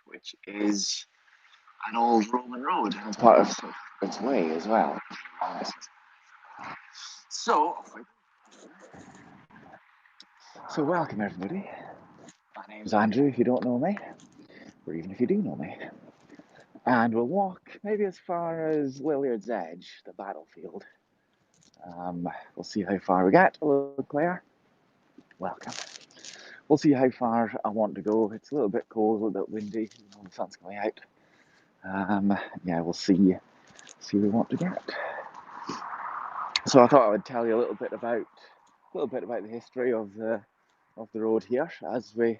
which is an old Roman road and part of its way as well. So welcome everybody. My name's Andrew, if you don't know me, or even if you do know me. And we'll walk maybe as far as Lilliardsedge, the battlefield. We'll see how far we get. Hello, Claire. Welcome. We'll see how far I want to go. It's a little bit cold, a little bit windy. The sun's coming out. Yeah, we'll see where we want to get. So I thought I would tell you a little bit about the history of the road here as we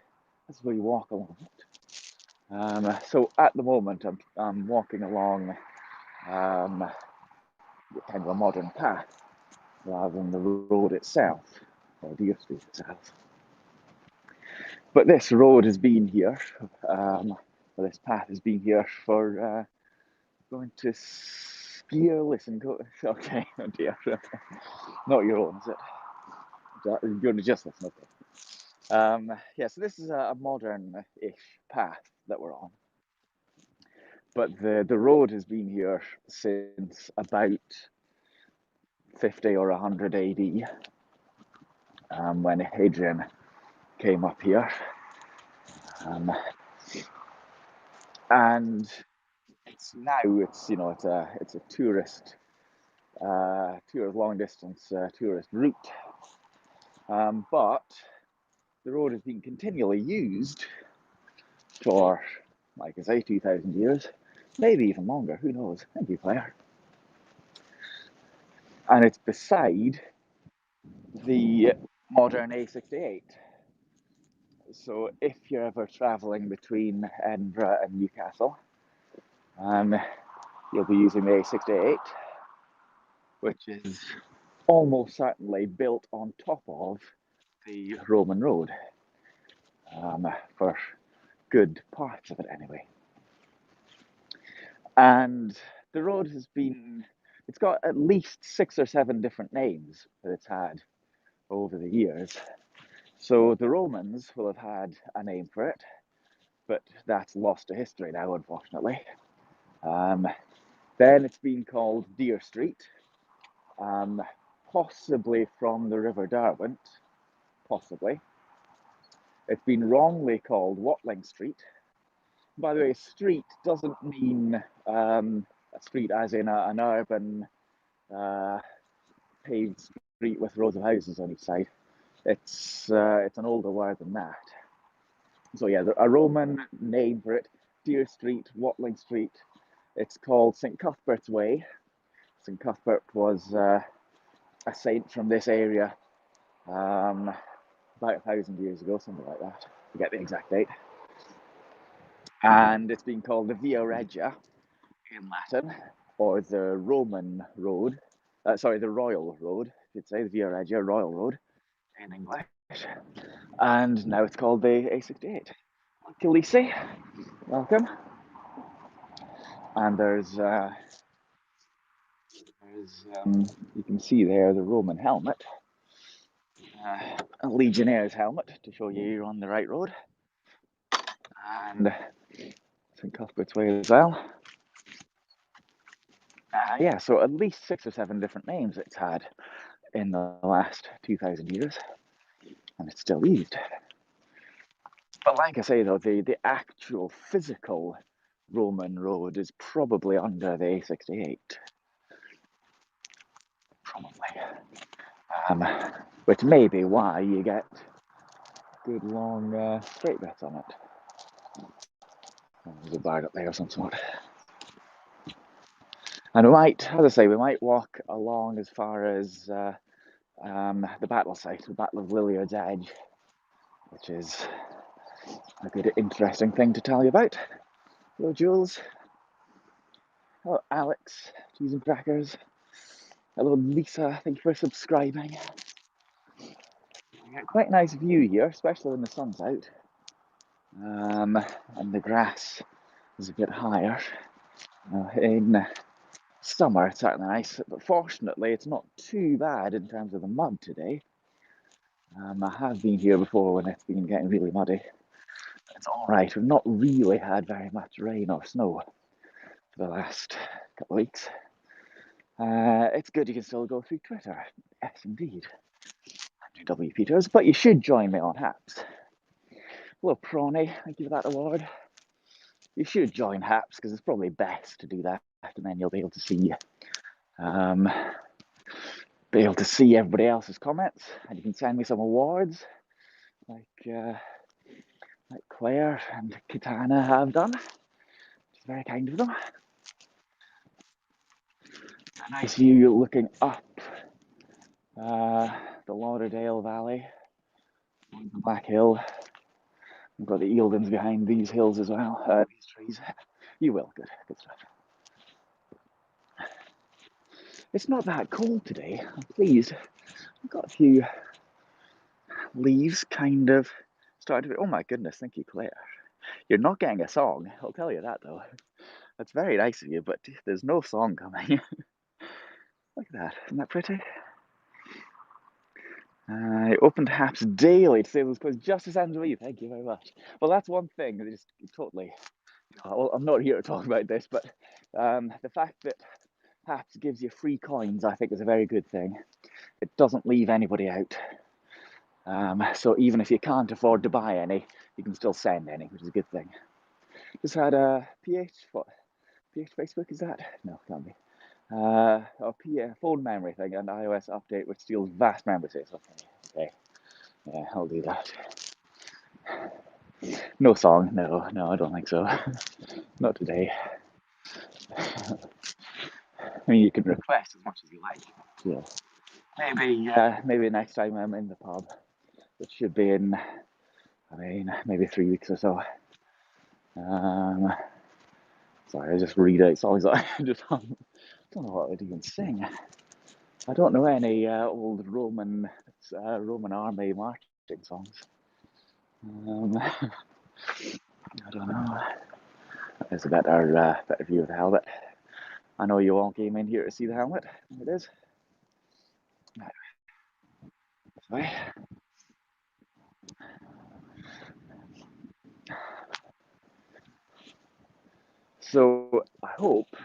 walk along it. So at the moment I'm walking along kind of a modern path rather than the road itself, or Dere Street itself. But this road has been here, this path has been here for going to Spearless and go. Okay, oh dear, not your own, is it? You're going to just listen, okay. Yeah, so this is a modern-ish path that we're on. But the road has been here since about 50 or 100 AD, when Hadrian came up here. And it's a tourist long distance tourist route. But the road has been continually used for, like I say, 2,000 years, maybe even longer, who knows? Thank you, Claire. And it's beside the modern A68. So if you're ever travelling between Edinburgh and Newcastle, you'll be using the A68, which is almost certainly built on top of the Roman road, for good parts of it anyway. And the road it's got at least 6 or 7 different names that it's had over the years. So the Romans will have had a name for it, but that's lost to history now, unfortunately. Then it's been called Dere Street, possibly from the River Derwent, possibly. It's been wrongly called Watling Street. By the way, street doesn't mean a street as in an urban paved street with rows of houses on each side. It's an older word than that. So yeah, a Roman name for it, Dere Street, Watling Street. It's called St. Cuthbert's Way. St. Cuthbert was a saint from this area about 1,000 years ago, something like that. I forget the exact date. And it's been called the Via Regia in Latin, or the Roman road. The Royal Road, you'd say, the Via Regia, Royal Road in English. And now it's called the A68. Khaleesi, welcome. And there's you can see there the Roman helmet, a Legionnaire's helmet to show you you're on the right road, and St. Cuthbert's Way as well. Yeah, so at least 6 or 7 different names it's had in the last 2,000 years, and it's still used. But like I say, though, the actual physical Roman road is probably under the A68. Probably. Which may be why you get good long straight bits on it. There's a bag up there of some sort. And we might walk along as far as the battle site, the Battle of Lilliardsedge, which is a good, interesting thing to tell you about. Hello, Jules. Hello, Alex. Cheese and crackers. Hello, Lisa. Thank you for subscribing. You get quite a nice view here, especially when the sun's out. And the grass is a bit higher. In summer, it's certainly nice, but fortunately, it's not too bad in terms of the mud today. I have been here before when it's been getting really muddy. It's all right. We've not really had very much rain or snow for the last couple of weeks. It's good you can still go through Twitter. Yes, indeed. Andrew W. Peters, but you should join me on Haps. Hello, Prawny. Thank you for that award. You should join Haps because it's probably best to do that, and then you'll be able to see everybody else's comments, and you can send me some awards like Claire and Katana have done, which is very kind of them. A nice view looking up the Lauderdale Valley, the Black Hill. We've got the Eildons behind these hills as well, these trees. You will, good stuff. It's not that cold today, I'm pleased. I've got a few leaves kind of started to... Oh my goodness, thank you, Claire. You're not getting a song, I'll tell you that though. That's very nice of you, but there's no song coming. Look at that, isn't that pretty? I opened Haps daily to say those posts just as Andrew you. Thank you very much. Well, that's one thing that is totally... Well, I'm not here to talk about this, but the fact that Haps gives you free coins, I think, is a very good thing. It doesn't leave anybody out. So even if you can't afford to buy any, you can still send any, which is a good thing. Just had a PH Facebook, is that? No, can't be. A phone memory thing, an iOS update which steals vast memory space. Okay. Yeah, I'll do that. No song, no, I don't think so. Not today. I mean, you can request as much as you like. Yeah. Maybe next time I'm in the pub, which should be in, maybe 3 weeks or so. Sorry, I just read it. It's always like I don't know what I would even sing. I don't know any old Roman army marching songs. I don't know. There's a better view of the helmet. I know you all came in here to see the helmet. It is. Sorry. So I hope.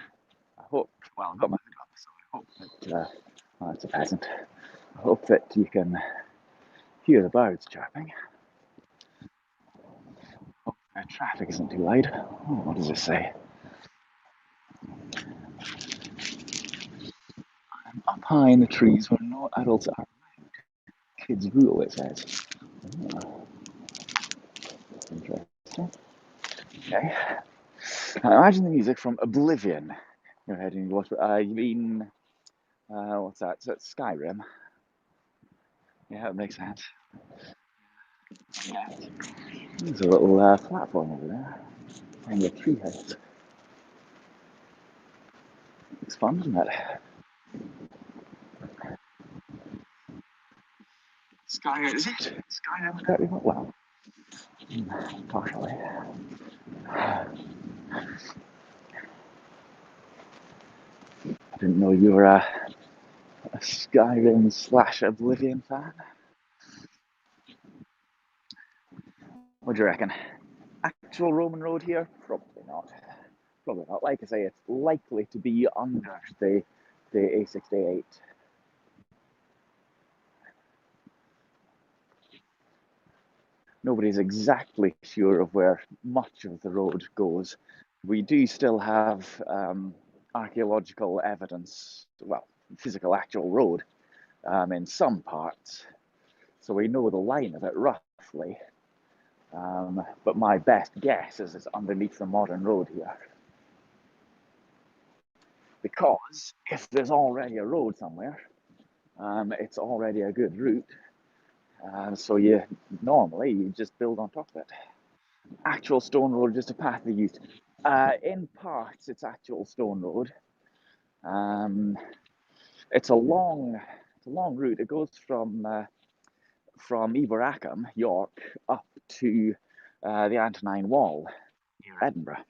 Well, I've got my hood up, so I hope that. It's a peasant. I hope that you can hear the birds chirping. Hope the traffic isn't too loud. Oh, what does it say? I'm up high in the trees where no adults are around. Kids rule, it says. Oh, interesting. Okay. I imagine the music from Oblivion. You're heading what? You mean what's that? So it's Skyrim. Yeah, it makes sense. Yeah. There's a little platform over there, and a tree house. It's fun, isn't it? Skyrim, is it? Skyrim, well, partially. I didn't know you were a Skyrim / Oblivion fan. What do you reckon? Actual Roman road here? Probably not. Like I say, it's likely to be under the A68. Nobody's exactly sure of where much of the road goes. We do still have archaeological evidence, well, physical actual road in some parts. So we know the line of it roughly. But my best guess is it's underneath the modern road here. Because if there's already a road somewhere, it's already a good route. So you just build on top of it. Actual stone road, just a path they used. In parts, it's actual stone road. It's a long route. It goes from Iberacum, York, up to the Antonine Wall near Edinburgh.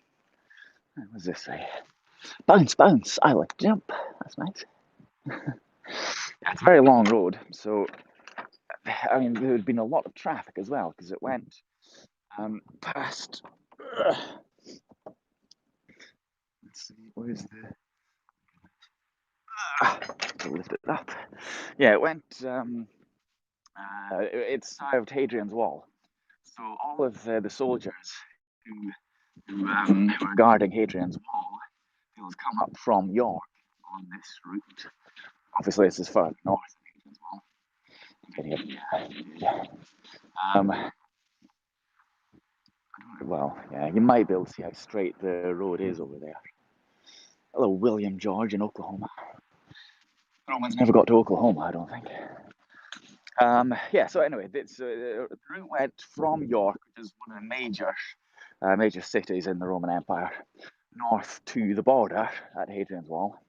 What does this say? Bounce, I like to jump. That's nice. It's a very long road, so I mean there had been a lot of traffic as well because it went past. Let's see, where's the? To lift it up. Yeah, it went. It served Hadrian's Wall. So all of the soldiers who were guarding Hadrian's Wall, they would come up from York on this route. Obviously, this is further north of Hadrian's Wall. Well, yeah, you might be able to see how straight the road is over there. Hello, William George in Oklahoma. The Romans never got to Oklahoma, I don't think. Yeah, so anyway, the route went from York, which is one of the major cities in the Roman Empire, north to the border at Hadrian's Wall.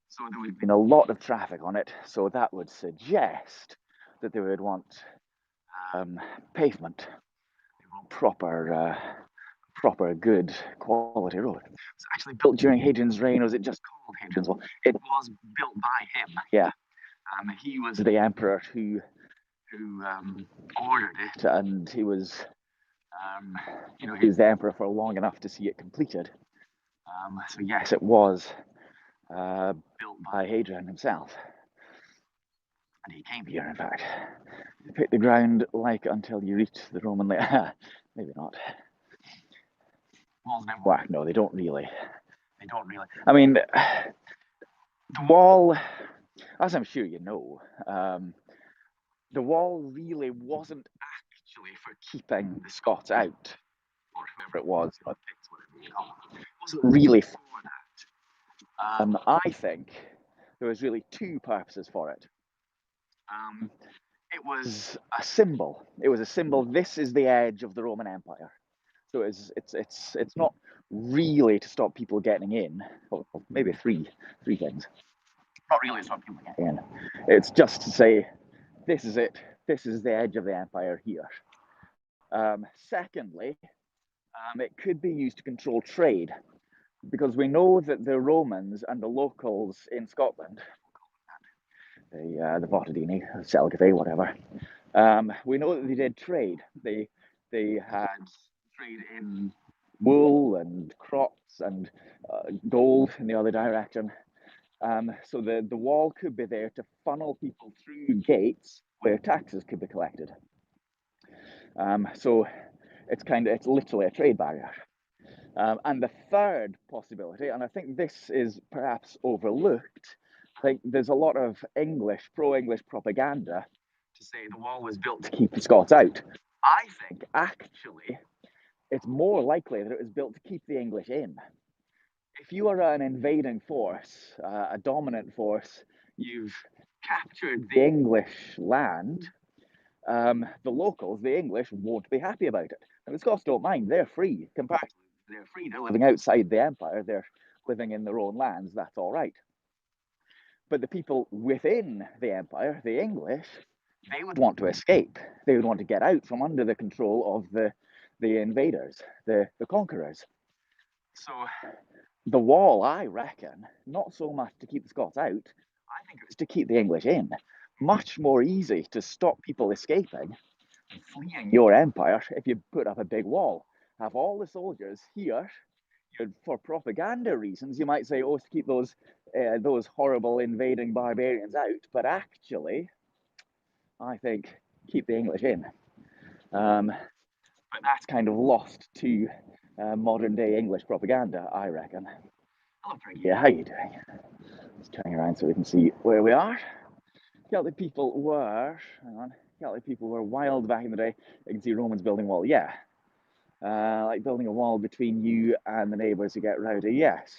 So there would have been a lot of traffic on it, so that would suggest that they would want pavement, proper, good quality road. It's actually built during Hadrian's reign, or was it just called Hadrian's Wall? It was built by him, yeah. He was the emperor who ordered it, and he was, he was the emperor for long enough to see it completed. So yes, it was built by Hadrian himself, and he came here. In fact, he picked the ground like until you reach the Roman. Maybe not. Walls never work. No, they don't really. I mean, the wall, as I'm sure you know, the wall really wasn't actually for keeping the Scots out, or whoever it was. It wasn't really for that. I think there was really two purposes for it. It was a symbol. This is the edge of the Roman Empire. So it's not really to stop people getting in. Well, maybe three things. Not really to stop people getting in. It's just to say, this is it. This is the edge of the empire here. Secondly, it could be used to control trade, because we know that the Romans and the locals in Scotland, the Votadini, Selgate, whatever, we know that they did trade. They had trade in wool and crops and gold in the other direction. So the wall could be there to funnel people through gates where taxes could be collected. So it's literally a trade barrier. And the third possibility, and I think this is perhaps overlooked, I think there's a lot of pro-English propaganda to say the wall was built to keep the Scots out. I think actually it's more likely that it was built to keep the English in. If you are an invading force, a dominant force, you've captured the English land, the locals, the English, won't be happy about it. And the Scots don't mind. They're free. Comparatively, they're free. They're living outside the empire. They're living in their own lands. That's all right. But the people within the empire, the English, they would want to escape. They would want to get out from under the control of the invaders, the conquerors. So the wall, I reckon, not so much to keep the Scots out, I think it was to keep the English in. Much more easy to stop people escaping, fleeing your empire, if you put up a big wall. Have all the soldiers here, for propaganda reasons. You might say, oh, it's to keep those horrible invading barbarians out, but actually, I think keep the English in. But that's kind of lost to modern day English propaganda, I reckon. Hello, Frankie. How are you doing? Just turning around so we can see where we are. Celtic people were wild back in the day. You can see Romans building a wall. Yeah. Like building a wall between you and the neighbours to get rowdy. Yes.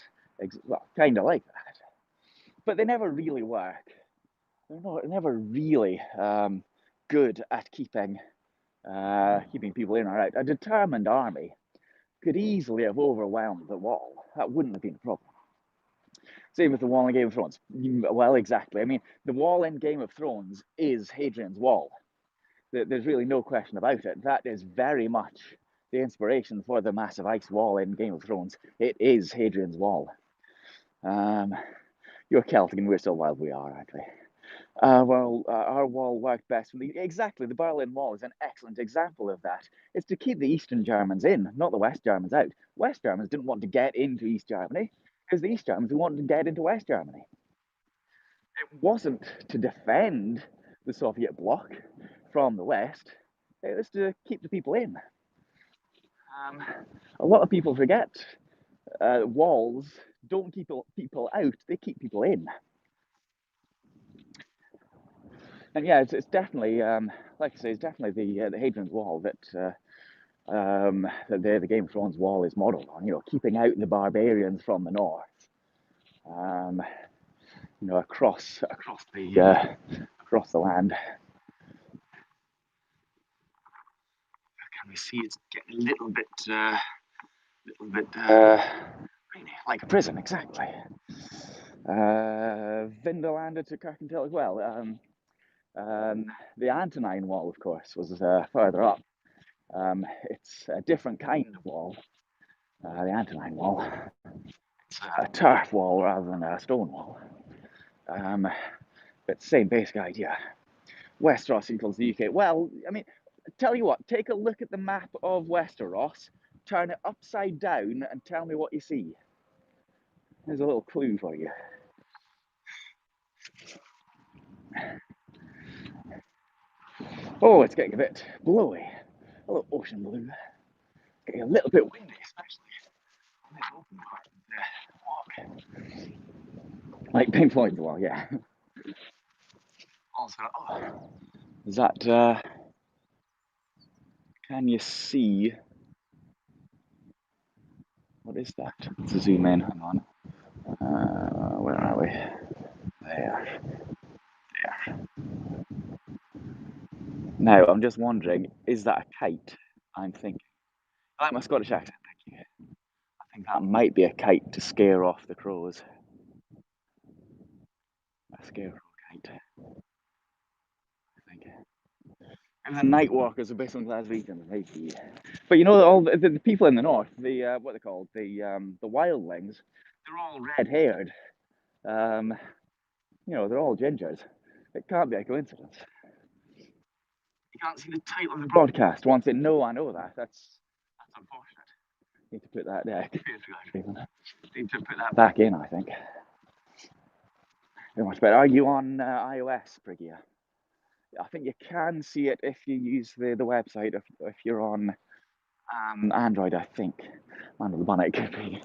Well, kind of like that. But they never really work. They're never really good at keeping people in or out. A determined army could easily have overwhelmed the wall. That wouldn't have been a problem. Same with the wall in Game of Thrones. Well, exactly. I mean, the wall in Game of Thrones is Hadrian's Wall. There's really no question about it. That is very much the inspiration for the massive ice wall in Game of Thrones. It is Hadrian's Wall. You're Celtic and we're still wild. We are, aren't we? Our wall worked best from exactly, the Berlin Wall is an excellent example of that. It's to keep the Eastern Germans in, not the West Germans out. West Germans didn't want to get into East Germany because the East Germans wanted to get into West Germany. It wasn't to defend the Soviet bloc from the West, it was to keep the people in. A lot of people forget walls don't keep people out, they keep people in. And yeah, it's definitely, like I say, it's definitely the Hadrian's Wall that the Game of Thrones wall is modelled on. You know, keeping out the barbarians from the north. You know, across the land. Can we see it's getting a little bit like a prison, exactly. Vindolanda to Kirkendale as well. The Antonine Wall, of course, was further up. It's a different kind of wall, the Antonine Wall. It's a turf wall rather than a stone wall. But same basic idea. Westeros equals the UK. Well, I mean, tell you what, take a look at the map of Westeros, turn it upside down, and tell me what you see. There's a little clue for you. Oh, it's getting a bit blowy. A little ocean blue. Getting a little bit windy, especially on this open part of the walk. Like Pink Floyd's wall, yeah. Also, is that, can you see, what is that? Let's zoom in, hang on. Where are we? There. Now, I'm just wondering, is that a kite? I'm thinking. I like my Scottish accent, thank you. I think that might be a kite to scare off the crows. A scarecrow kite, I think. And the night walkers are based on Glaswegian, maybe. But you know, all the people in the north, what they're called, the wildlings, they're all red-haired. You know, they're all gingers. It can't be a coincidence. You can't see the title of the broadcast. Once it no, I know that. That's unfortunate. Need to put that there. Need to put that back in, I think. Very much better. Are you on iOS, Brigia? I think you can see it if you use the website. If you're on Android, I think. Man of the bonnet could be.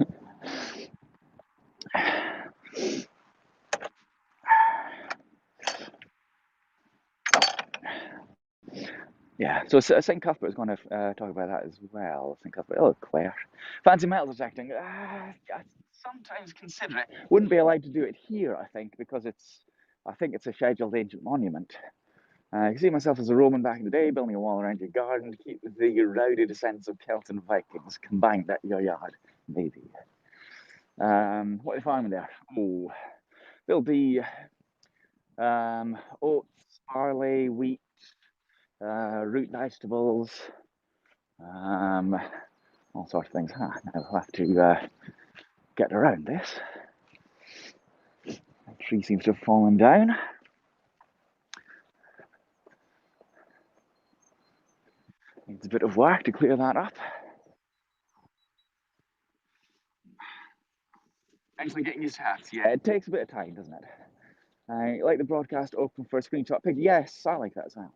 Yeah, so St. Cuthbert is going to talk about that as well. St. Cuthbert, oh, Claire. Fancy metal detecting. I sometimes consider it. Wouldn't be allowed to do it here, I think, because I think it's a scheduled ancient monument. I can see myself as a Roman back in the day, building a wall around your garden to keep the rowdy descendants of Celts and Vikings combined at your yard, maybe. What are they farming there? Oh, there'll be oats, barley, wheat, root vegetables, all sorts of things. Now we'll have to get around this. The tree seems to have fallen down. Needs a bit of work to clear that up. Actually getting used to hats. Yeah, it takes a bit of time, doesn't it? I like the broadcast open for a screenshot pic. Yes, I like that as well.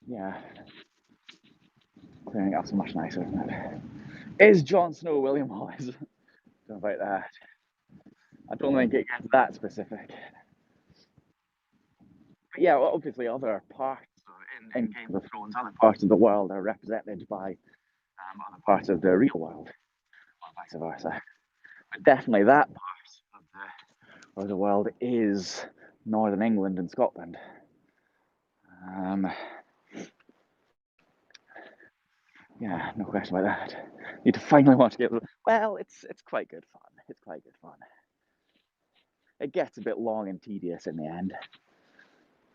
Yeah. Clearing up's much nicer, isn't it? Is Jon Snow William Wallace? Don't know about that. I don't think it gets that specific. But yeah, well, obviously other parts in Game of Thrones, other parts of the world are represented by other parts of the real world, or vice versa. But definitely that part of the world is Northern England and Scotland. Yeah, no question about that. Need to finally watch Game of Thrones. Well, it's quite good fun. It's quite good fun. It gets a bit long and tedious in the end,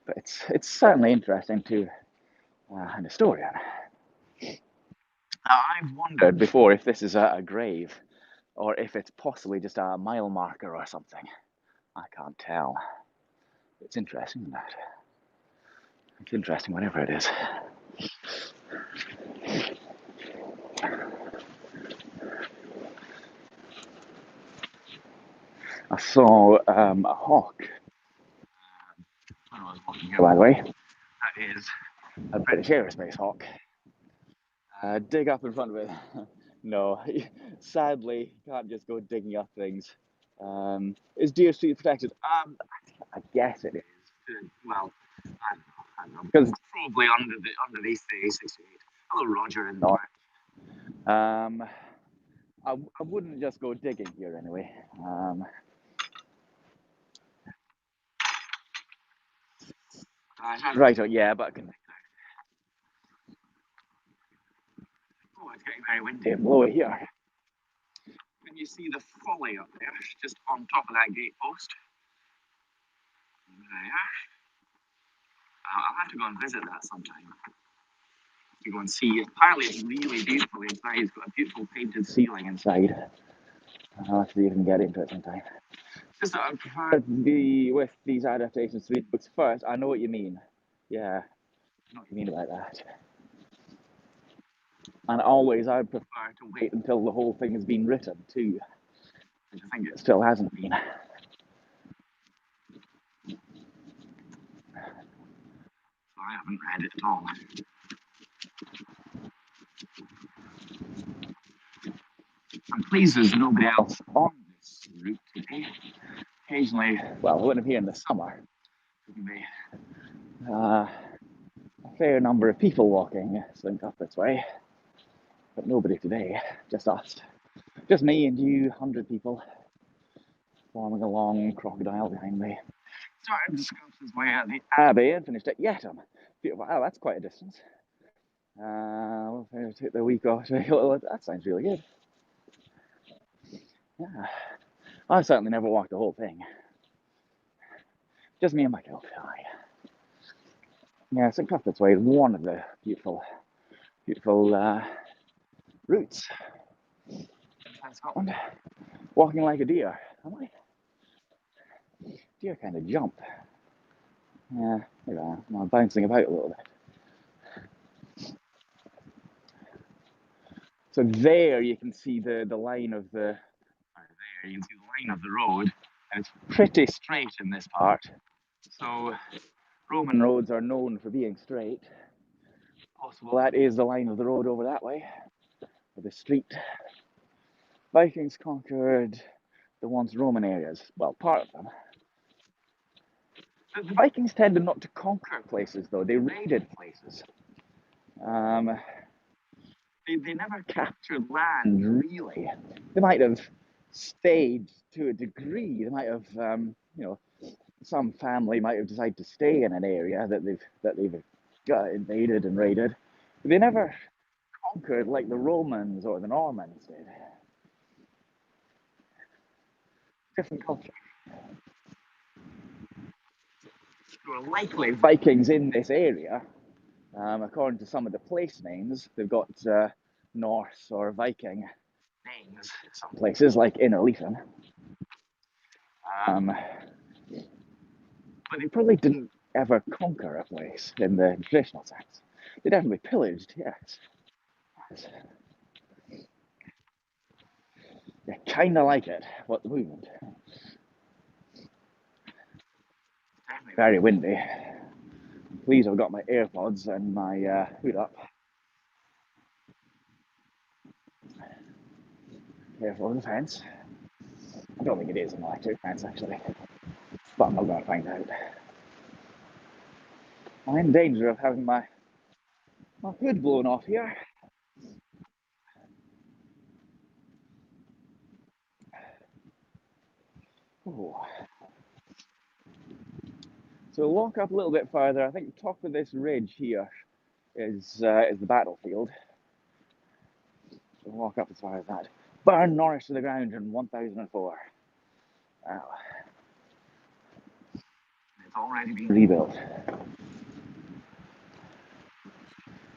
but it's certainly interesting to an historian. I've wondered before if this is a grave or if it's possibly just a mile marker or something. I can't tell. It's interesting, isn't it? It's interesting whatever it is. I saw a hawk when I was walking here, by the way. That is a British aerospace hawk. Dig up in front of it. No, sadly, you can't just go digging up things. Is Dere Street protected? I guess it is. Well, I don't know, because it's probably under these 68. Hello, Roger in North. I wouldn't just go digging here anyway. Right, yeah, but I can. Oh, it's getting very windy and blowy here. Can you see the folly up there, just on top of that gate post? There. I'll have to go and visit that sometime. To go and see. Apparently, it's really beautiful inside. It's got a beautiful painted ceiling inside. I'll have to even get into it sometime. Just I prefer with these adaptations to read books first. I know what you mean. Yeah, I know what you mean about that. And always, I prefer to wait until the whole thing has been written too, which I think it still hasn't been. So I haven't read it at all. I'm pleased there's nobody else on this route today. Occasionally, well, when I'm here in the summer, there can be a fair number of people walking St. Cuthbert's Way, but nobody today, just us. Just me and you, 100 people, forming a long crocodile behind me. Started Scots' way at the Abbey and finished at Yetton. Beautiful. Oh, that's quite a distance. We'll take the week off. That sounds really good. Yeah. I've certainly never walked the whole thing. Just me and my girlfriend. Yeah, St. Cuthbert's Way is one of the beautiful routes in Scotland. Walking like a deer, am I? Deer kind of jump. Yeah, there I am. I'm bouncing about a little bit. So there you can see the line of the. There you can see the line of the road. And it's pretty straight in this part. So Roman roads are known for being straight. Possible that is the line of the road over that way, or the street. Vikings conquered the once Roman areas. Well, part of them. The Vikings tended not to conquer places, though. They raided places. They never captured land, really. They might have stayed to a degree. They might have, some family might have decided to stay in an area that they've got invaded and raided. But they never conquered like the Romans or the Normans did. Different culture. There were likely Vikings in this area. According to some of the place names, they've got Norse or Viking names. Some places like Innerleithen. But they probably didn't ever conquer a place in the traditional sense. They definitely pillaged, yes. Yeah, kind of like it, what the movement. Definitely very windy. I'm pleased I've got my AirPods and my hood up. Careful of the fence. I don't think it is an electric fence, actually. But I'm not going to find out. I'm in danger of having my hood blown off here. Oh. So we'll walk up a little bit further. I think the top of this ridge here is the battlefield. So we'll walk up as far as that. Burn Norwich to the ground in 1004. Wow. It's already been rebuilt.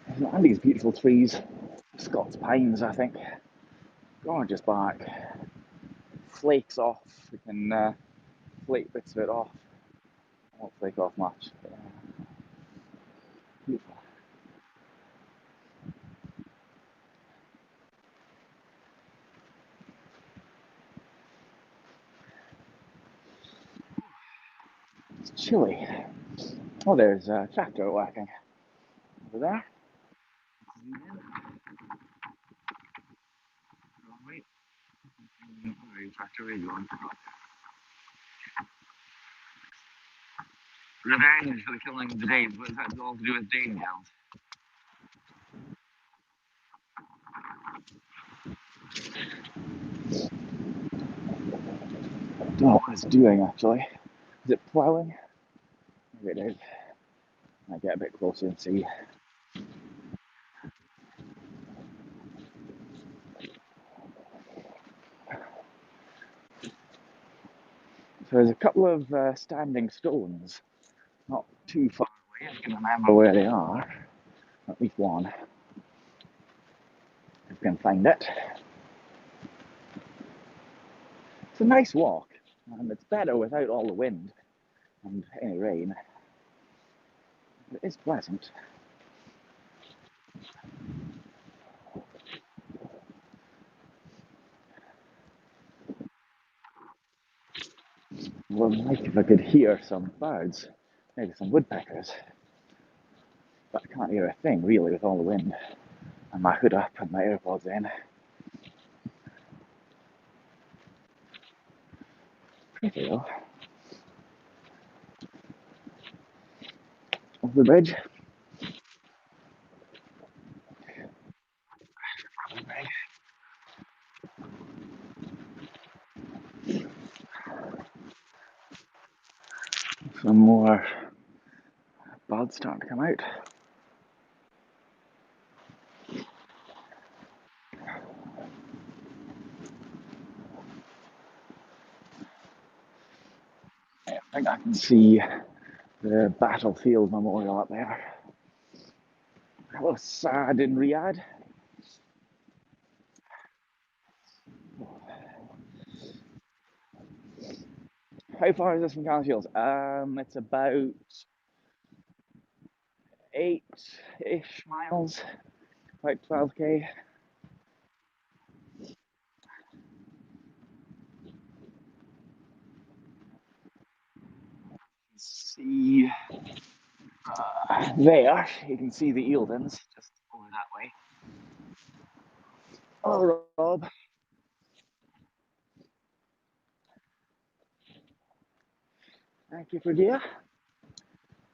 And these beautiful trees. Scots pines, I think. Gorgeous bark. Flakes off. We can flake bits of it off. won't take off much. Beautiful. It's chilly. Oh, there's a tractor working over there. Wait, where are you tractor really going? Revenge for the killing of the Danes. What does that all to do with Dane gals? I don't know what it's doing actually. Is it ploughing? Maybe it is. I get a bit closer and see. So there's a couple of standing stones, not too far away. I can remember where they are. At least one. If I can find it. It's a nice walk, and it's better without all the wind and any rain. It is pleasant. Well, like if I could hear some birds, maybe some woodpeckers. But I can't hear a thing really with all the wind and my hood up and my AirPods in. Pretty though. Over the bridge. Some more buds starting to come out. I think I can see the battlefield memorial up there. That was sad in Riyadh. How far is this from Callum? It's about 8-ish miles, about 12k. See there, you can see the Eildons just over that way. Oh, Rob. Thank you for dear.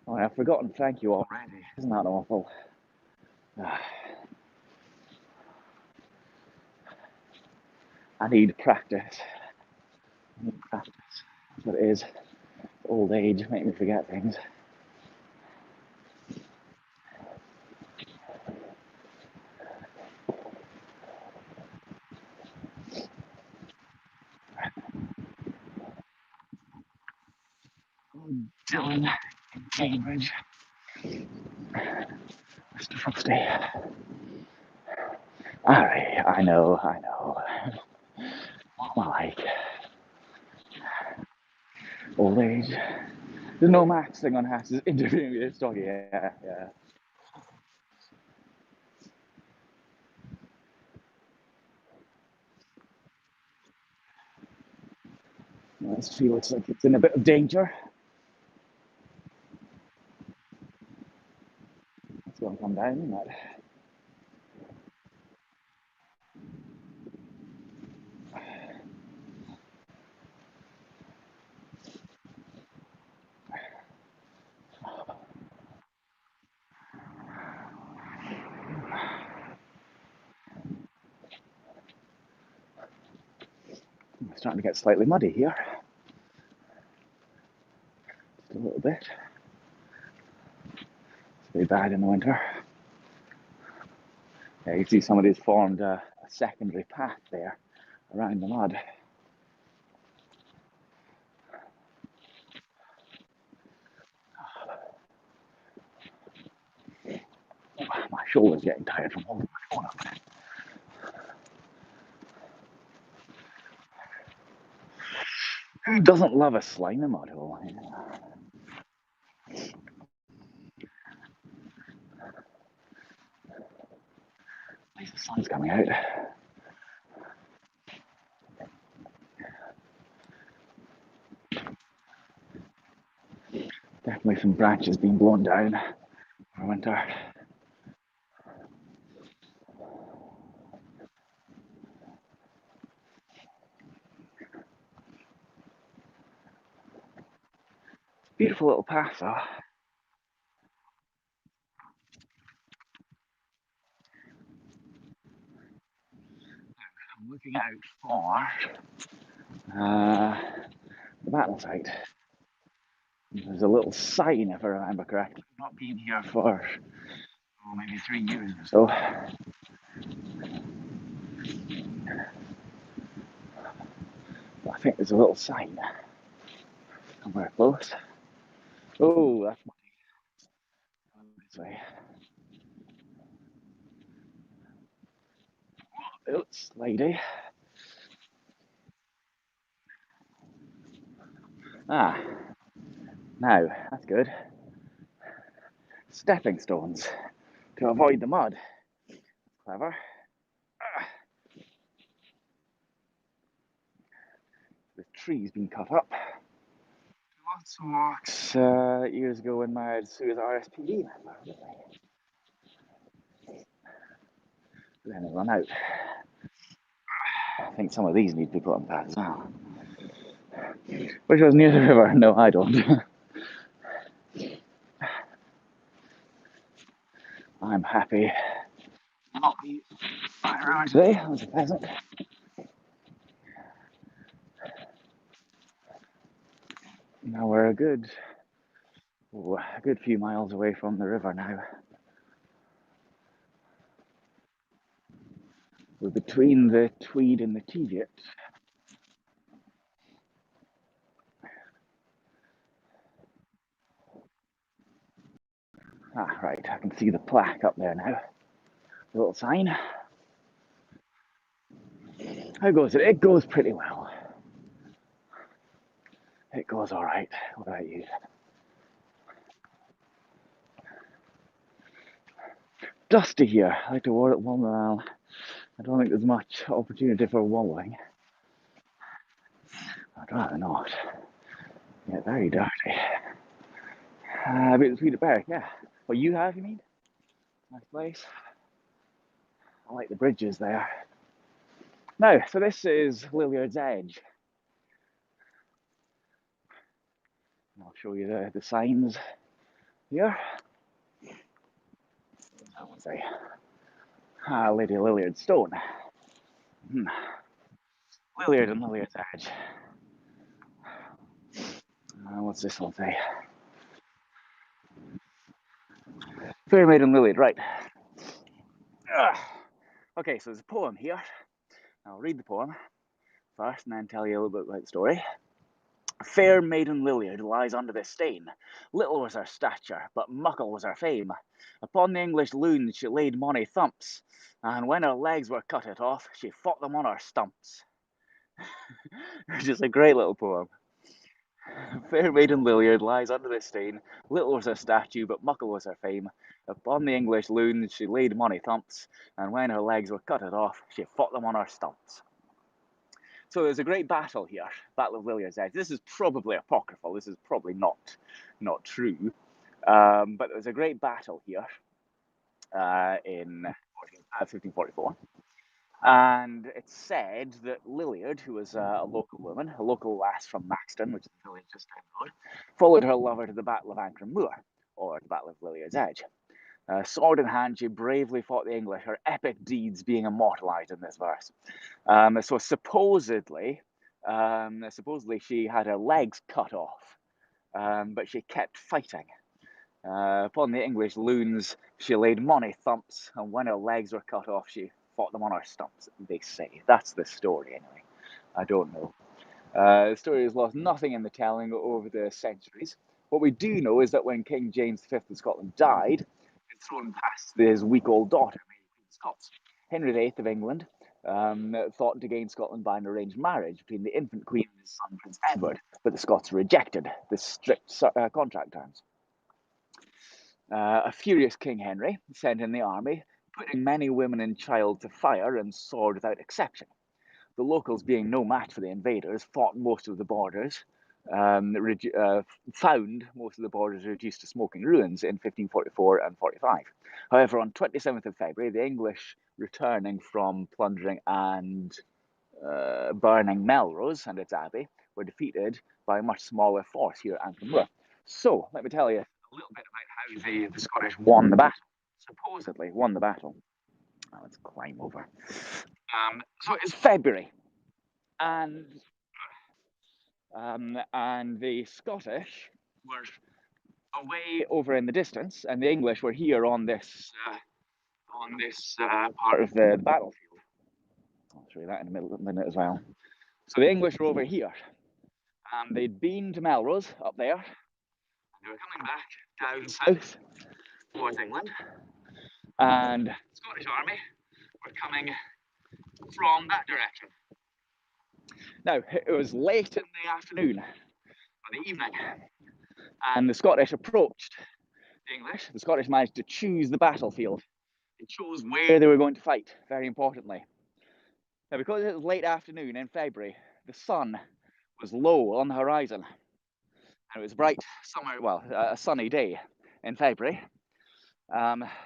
Oh, I've forgotten thank you already. Isn't that awful? I need practice. I need practice. That's what it is. Old age make me forget things. Dylan in Cambridge. Mr. Frosty. I know. What am I like? Old age. There's no Max thing on Hass's interviewing with this doggy. Yeah. This tree looks like it's in a bit of danger. It's going to come down, isn't it? It's starting to get slightly muddy here. Just a little bit. It's very bad in the winter. Yeah, you see somebody's formed a secondary path there around the mud. My shoulder's getting tired from holding my phone up. Who doesn't love a slime mud hole? Sun's coming out. Definitely some branches being blown down for winter. Beautiful little path though. I'm looking out for the battle site. There's a little sign, if I remember correctly. I've not been here for maybe 3 years or so. But I think there's a little sign somewhere close. Oh, that's muddy. This way. Oh, it's slidey. Ah, now, that's good. Stepping stones to avoid the mud. Clever. The tree's been cut up. Lots of walks years ago when my Suez RSPD member. Then they run out. I think some of these need to be put on path as well. Which was near the river? No, I don't. I'm happy not be around today. That was a peasant. Now we're a good few miles away from the river now. We're between the Tweed and the Teviot. Ah, right, I can see the plaque up there now. The little sign. How goes it? It goes pretty well. It goes all right. What about you? Dusty here. I like to wallow. I don't think there's much opportunity for wallowing. I'd rather not. Yeah, very dirty. But it's Peter Berwick, yeah. What you have, you mean? Nice place. I like the bridges there. Now, so this is Lilliardsedge. I'll show you the signs here. I would say, Lady Lilliard Stone. Lilliard and Lilliardsedge. What's this one say? Fair Maiden Lilliard, right. Okay, so there's a poem here. I'll read the poem first and then tell you a little bit about the story. Fair Maiden Lilliard lies under this stain. Little was her stature, but muckle was her fame. Upon the English loons she laid mony thumps, and when her legs were cutted off, she fought them on her stumps. Which is a great little poem. Fair Maiden Lilliard lies under this stain. Little was her statue, but muckle was her fame. Upon the English loons she laid mony thumps, and when her legs were cutted off, she fought them on her stumps. So there's a great battle here, Battle of Lilliardsedge. This is probably apocryphal. This is probably not true. But there's a great battle here in 1544. And it's said that Lilliard, who was a local woman, a local lass from Maxton, which is a village just down the road, followed her lover to the Battle of Ancrum Moor, or the Battle of Lilliardsedge. Sword in hand, she bravely fought the English, her epic deeds being immortalised in this verse. So supposedly she had her legs cut off, but she kept fighting. Upon the English loons, she laid mony thumps, and when her legs were cut off, she fought them on her stumps, they say. That's the story, anyway. I don't know. The story has lost nothing in the telling over the centuries. What we do know is that when King James V of Scotland died, he thrown past his weak-old daughter, Mary Queen of Scots. Henry VIII of England thought to gain Scotland by an arranged marriage between the infant queen and his son, Prince Edward, but the Scots rejected the strict contract terms. A furious King Henry sent in the army, putting many women and child to fire and sword without exception. The locals, being no match for the invaders, fought most of the borders, found most of the borders reduced to smoking ruins in 1544 and 45. However, on 27th of February, the English, returning from plundering and burning Melrose and its abbey, were defeated by a much smaller force here at Ancrum. So, let me tell you a little bit about how the Scottish won the battle, supposedly won the battle. Oh, let's climb over. So it's February, and the Scottish were away over in the distance, and the English were here on this part of the battlefield. I'll show you that in a minute as well. So the English were over here. They'd been to Melrose up there, and they were coming back down south towards England, and the Scottish army were coming from that direction. Now, it was late in the afternoon, or the evening, and the Scottish approached the English. The Scottish managed to choose the battlefield. They chose where they were going to fight, very importantly. Now, because it was late afternoon in February, the sun was low on the horizon, and it was bright summer, well, a sunny day in February.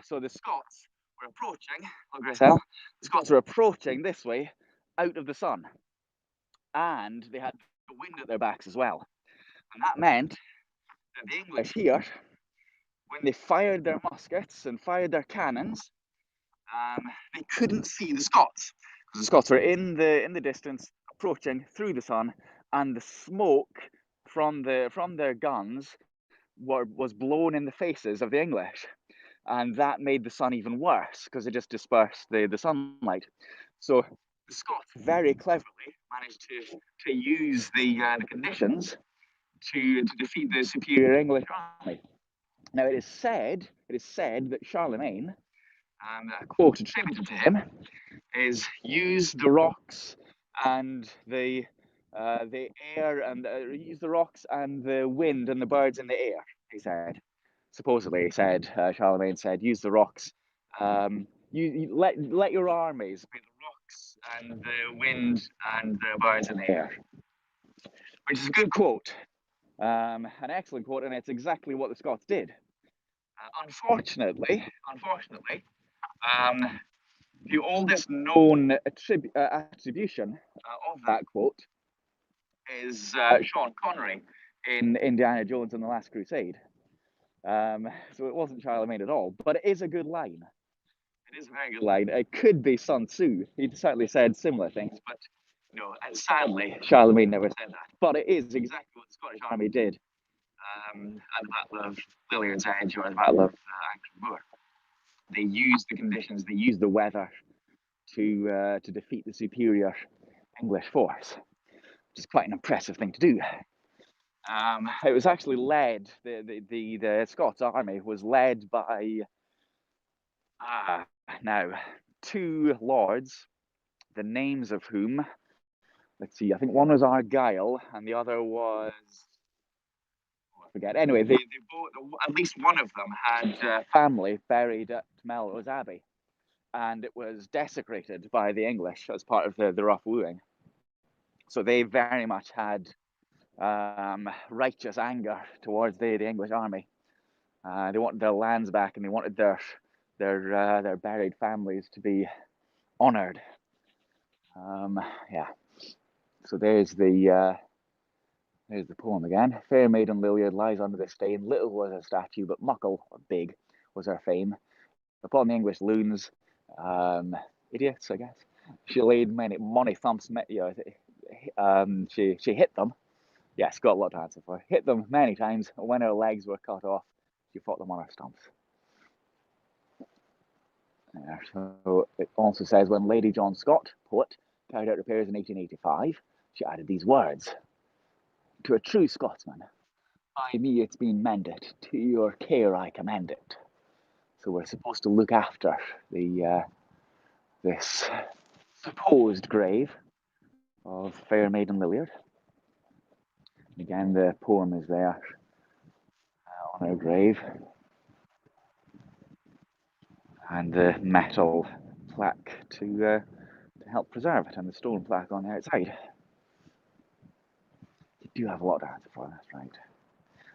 So the Scots were approaching, the Scots were approaching this way out of the sun, and they had the wind at their backs as well. And that meant that the English here, when they fired their muskets and fired their cannons, they couldn't see the Scots, because the Scots were in the distance, approaching through the sun, and the smoke from their guns was blown in the faces of the English, and that made the sun even worse because it just dispersed the sunlight. So the Scots very cleverly managed to use the conditions to defeat the superior English army. Now it is said that Charlemagne, a quote attributed to him, is use the rocks and the air, and use the rocks and the wind and the birds in the air. He said, supposedly, he said, Charlemagne said, use the rocks. You let your armies be the rocks and the wind and the birds in the air, which is a good quote, an excellent quote, and it's exactly what the Scots did. Unfortunately, the oldest known attribution of that quote is Sean Connery in Indiana Jones and the Last Crusade. So it wasn't Charlemagne at all, but it is a good line. It is a very good line. It could be Sun Tzu. He certainly said similar things, but and sadly, Charlemagne never said that. But it is exactly what the Scottish army did at the Battle of Lilliardsedge, or the Battle of Ancrum. They used the conditions, they used the weather to defeat the superior English force, which is quite an impressive thing to do. It was actually led, the Scots army was led by now two lords, the names of whom, let's see, I think one was Argyle and the other was, I forget. Anyway, they both, at least one of them had family buried at Melrose Abbey, and it was desecrated by the English as part of the rough wooing. So they very much had righteous anger towards the English army. They wanted their lands back, and they wanted their buried families to be honoured. Yeah. So there's the poem again. Fair Maiden Lilliard lies under the stain. Little was her statue, but muckle, or big, was her fame. Upon the English loons, idiots, I guess, she laid many thumps. She hit them. Yes, got a lot to answer for. Hit them many times. When her legs were cut off, she fought them on her stumps. So it also says, when Lady John Scott, poet, carried out repairs in 1885, she added these words: to a true Scotsman, by me it's been mended, to your care I commend it. So we're supposed to look after this supposed grave of Fair Maiden Lilliard. Again, the poem is there on her grave. and the metal plaque to help preserve it, and the stone plaque on the outside. You do have a lot to answer for, that's right.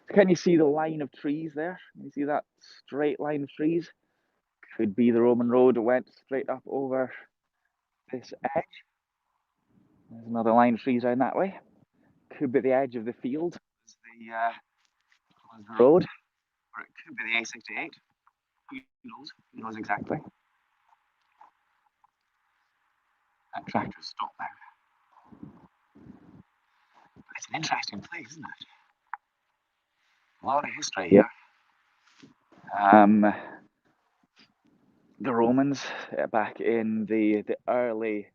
Can you see the line of trees there? Can you see that straight line of trees? Could be the Roman road that went straight up over this edge. There's another line of trees down that way. Could be the edge of the field, the road, or it could be the A68. Who knows? Who knows exactly? That tractor's stopped now. It's an interesting place, isn't it? A lot of history here. The Romans back in the early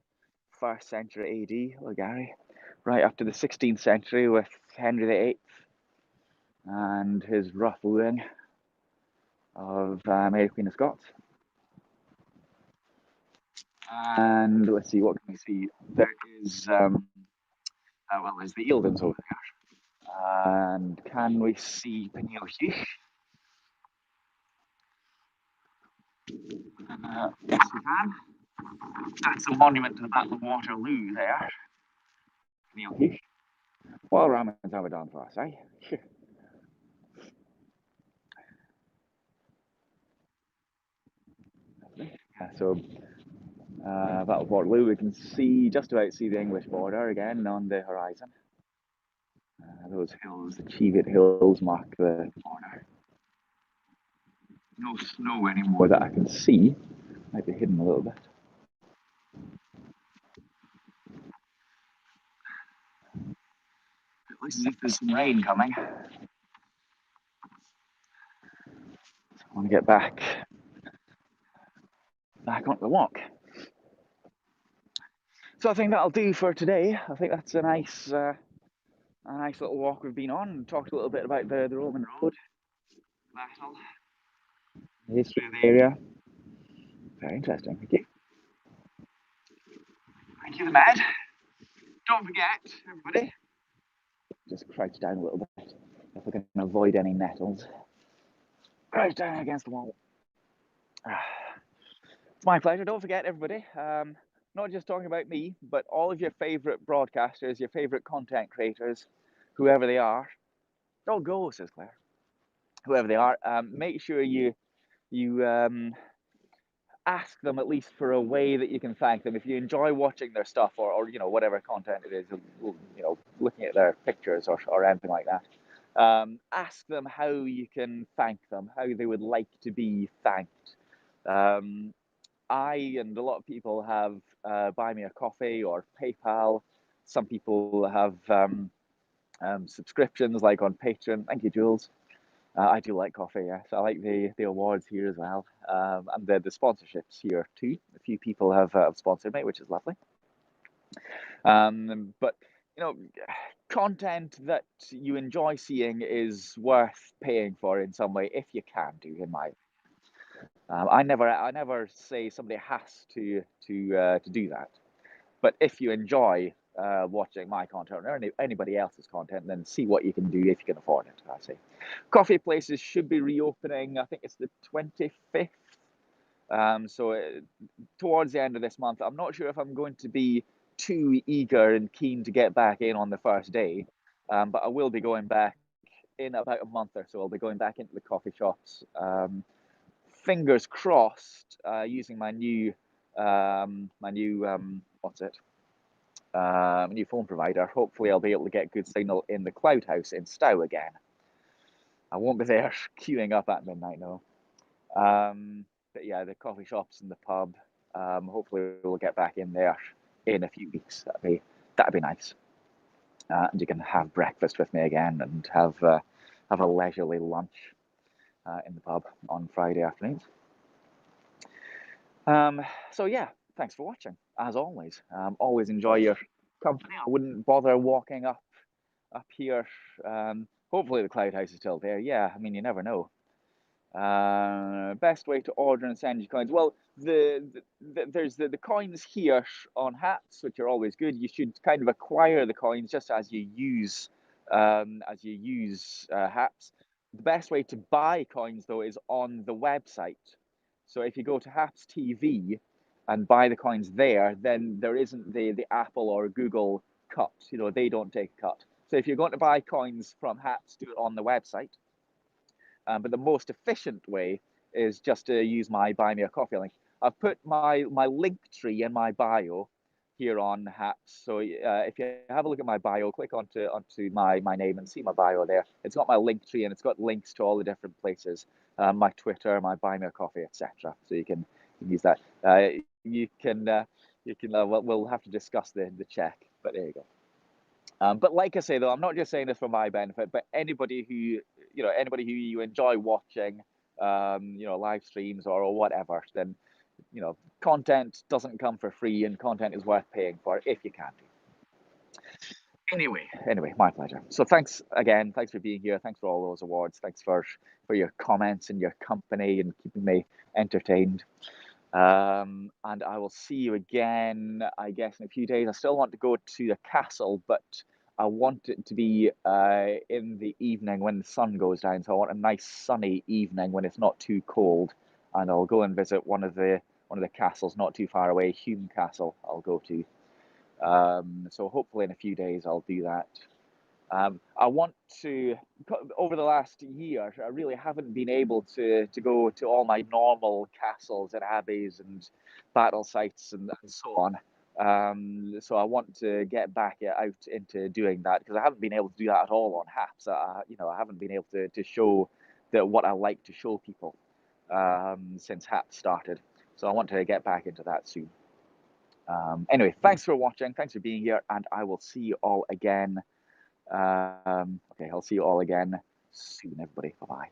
1st century AD, oh Gary, right up to the 16th century with Henry VIII and his rough wooing of Mary Queen of Scots. And let's see, what can we see? There is, well, there's the Eildons over there. And can we see Peniel Heath? Yes, we can. That's a monument to the Battle of Waterloo there. Peniel Heath. Well, Romans have it done for us, eh? Yeah, so Battle of Waterloo, we can see, just about see the English border again on the horizon. Those hills, the Cheviot Hills, mark the border. No snow anymore that I can see. Might be hidden a little bit. It looks as if there's some rain coming. So I want to get back onto the walk. So I think that'll do for today. I think that's a nice little walk we've been on. Talked a little bit about the Roman road, battle, the history of the area. Very interesting. Thank you. Thank you, the Med. Don't forget, everybody, just crouch down a little bit if we can avoid any nettles. Crouch down against the wall. It's my pleasure. Don't forget, everybody, not just talking about me, but all of your favourite broadcasters, your favourite content creators, whoever they are. Don't go, says Claire. Whoever they are, make sure you ask them at least for a way that you can thank them. If you enjoy watching their stuff or you know, whatever content it is, you know, looking at their pictures or anything like that, ask them how you can thank them, how they would like to be thanked. I and a lot of people have Buy Me a Coffee or PayPal. Some people have subscriptions like on Patreon. Thank you, Jules. I do like coffee, yes. I like the awards here as well, and the sponsorships here too. A few people have sponsored me, which is lovely. But you know, content that you enjoy seeing is worth paying for in some way if you can do. In my, I never say somebody has to do that, but if you enjoy watching my content or anybody else's content, then see what you can do if you can afford it. I say, coffee places should be reopening. I think it's the 25th. So towards the end of this month, I'm not sure if I'm going to be too eager and keen to get back in on the first day, but I will be going back in about a month or so. I'll be going back into the coffee shops. Fingers crossed, using my new what's it? New phone provider. Hopefully I'll be able to get good signal in the Cloud House in Stow again. I won't be there queuing up at midnight, no. But yeah, the coffee shops and the pub. Hopefully we'll get back in there in a few weeks. That'd be nice. And you can have breakfast with me again and have a leisurely lunch in the pub on Friday afternoons. So yeah, thanks for watching. As always, always enjoy your company. I wouldn't bother walking up here. Hopefully the Cloud House is still there. Yeah, I mean, you never know. Best way to order and send your coins. Well, there's the coins here on hats, which are always good. You should kind of acquire the coins just as you use hats. The best way to buy coins though is on the website. So if you go to Haps TV and buy the coins there, then there isn't the Apple or Google cut. You know, they don't take a cut. So if you're going to buy coins from Haps, do it on the website. But the most efficient way is just to use my Buy Me a Coffee link. I've put my link tree in my bio here on Haps. So if you have a look at my bio, click onto my name and see my bio there. It's got my link tree and it's got links to all the different places, my Twitter, my Buy Me a Coffee, etc. So you can use that. We'll have to discuss the check, but there you go. But like I say, though, I'm not just saying this for my benefit, but anybody who you enjoy watching, live streams or whatever, then, content doesn't come for free, and content is worth paying for if you can do. Anyway, my pleasure. So thanks again. Thanks for being here. Thanks for all those awards. Thanks for your comments and your company and keeping me entertained. And I will see you again, I guess, in a few days. I still want to go to the castle, but I want it to be in the evening when the sun goes down. So I want a nice sunny evening when it's not too cold, and I'll go and visit one of the castles not too far away, Hume Castle. I'll go to. So hopefully in a few days I'll do that. I want to, over the last year, I really haven't been able to go to all my normal castles and abbeys and battle sites and so on. So I want to get back out into doing that, because I haven't been able to do that at all on Haps. I haven't been able to show what I like to show people since Haps started. So I want to get back into that soon. Anyway, thanks for watching. Thanks for being here, and I will see you all again. Okay, I'll see you all again soon, everybody. Bye-bye.